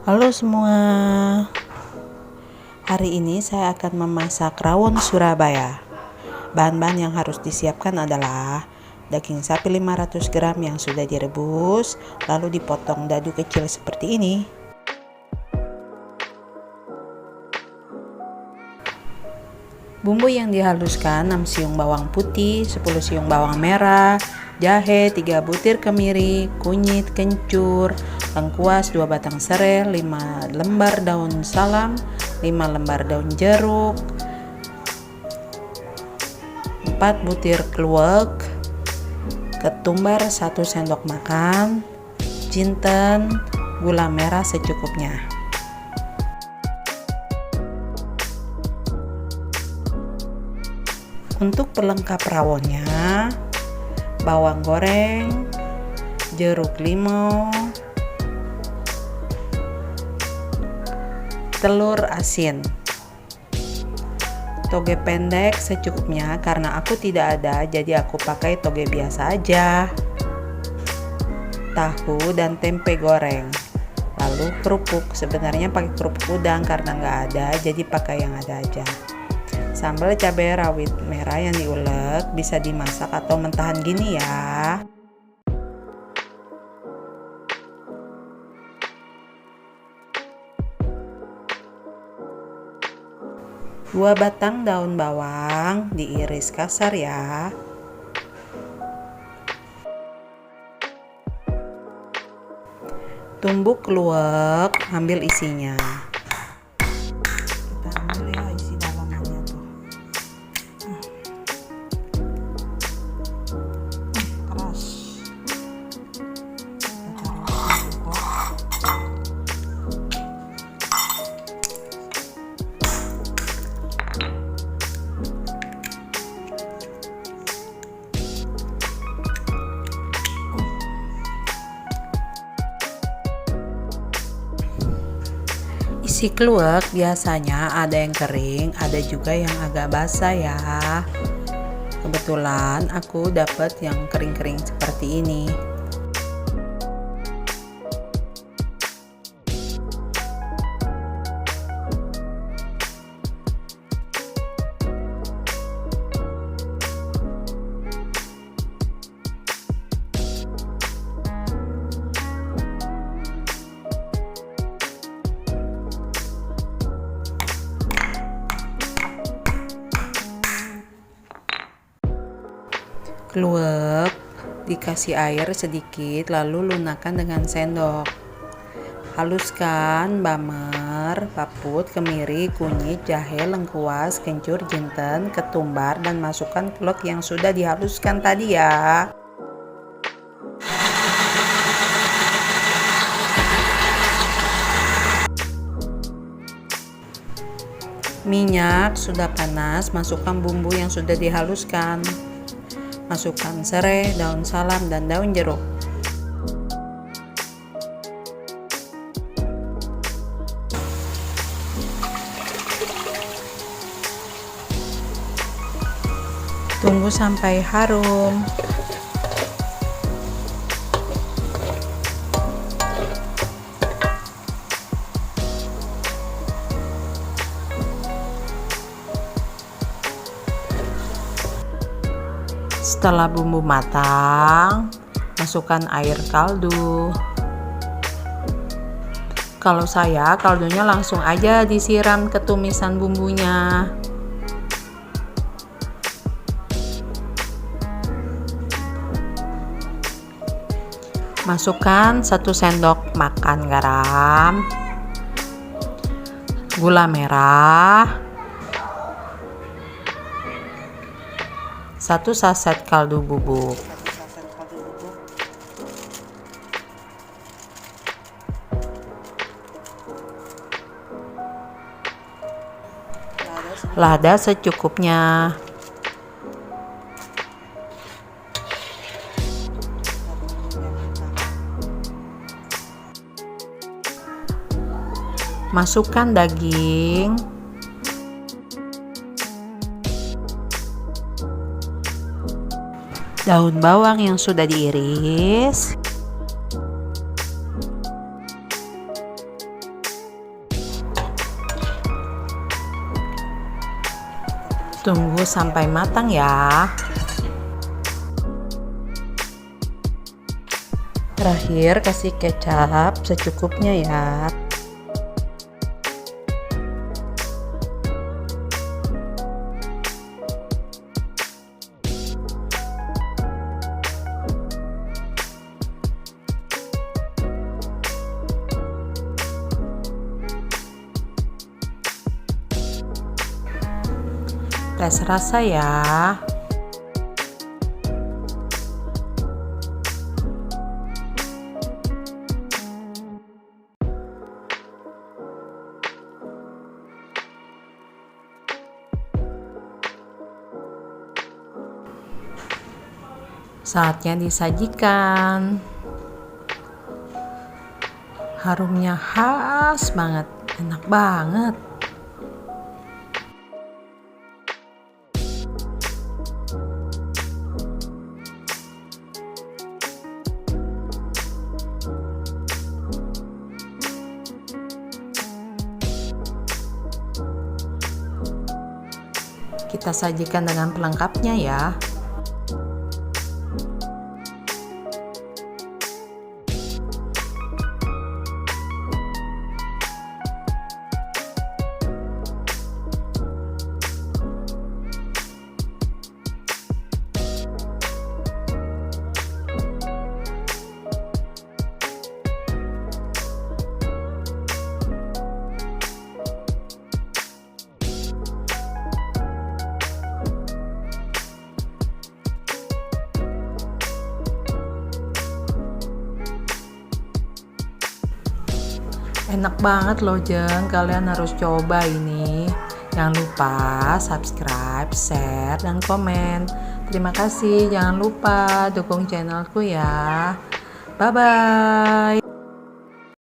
Halo semua, hari ini saya akan memasak rawon Surabaya. Bahan-bahan yang harus disiapkan adalah daging sapi 500 gram yang sudah direbus, lalu dipotong dadu kecil seperti ini. Bumbu yang dihaluskan 6 siung bawang putih, 10 siung bawang merah, jahe, 3 butir kemiri, kunyit, kencur, lengkuas, 2 batang serai, 5 lembar daun salam, 5 lembar daun jeruk, 4 butir kluwek, ketumbar 1 sendok makan, jinten, gula merah secukupnya. Untuk pelengkap rawonnya, bawang goreng, jeruk limau, telur asin, toge pendek secukupnya karena aku tidak ada, jadi aku pakai toge biasa aja, tahu dan tempe goreng, lalu kerupuk. Sebenarnya pakai kerupuk udang karena nggak ada, jadi pakai yang ada aja. Sambal cabai rawit merah yang diulek, bisa dimasak atau mentahan gini ya. Dua batang daun bawang diiris kasar ya. Tumbuk kluwek, ambil isinya. Kita ambil ya isi dalamannya tuh. Keras. Kita taruh di mangkok. Isi kluwek biasanya ada yang kering, ada juga yang agak basah ya. Kebetulan aku dapat yang kering-kering seperti ini. Kluwek dikasih air sedikit, lalu lunakkan dengan sendok. Haluskan bamer, paput, kemiri, kunyit, jahe, lengkuas, kencur, jinten, ketumbar, dan masukkan kluwek yang sudah dihaluskan tadi ya. Minyak sudah panas, masukkan bumbu yang sudah dihaluskan. Masukkan serai, daun salam, dan daun jeruk. Tunggu sampai harum. Setelah bumbu matang, masukkan air kaldu. Kalau saya, kaldunya langsung aja disiram ke tumisan bumbunya. Masukkan 1 sendok makan garam, gula merah, 1 saset kaldu bubuk. Lada secukupnya. Masukkan daging. Daun bawang yang sudah diiris, Tunggu sampai matang ya. Terakhir kasih kecap secukupnya ya. Tes rasa ya. Saatnya disajikan. Harumnya khas banget, enak banget. Kita sajikan dengan pelengkapnya ya. Enak banget loh Jeng, kalian harus coba ini. Jangan lupa subscribe, share, dan komen. Terima kasih, jangan lupa dukung channelku ya. Bye-bye.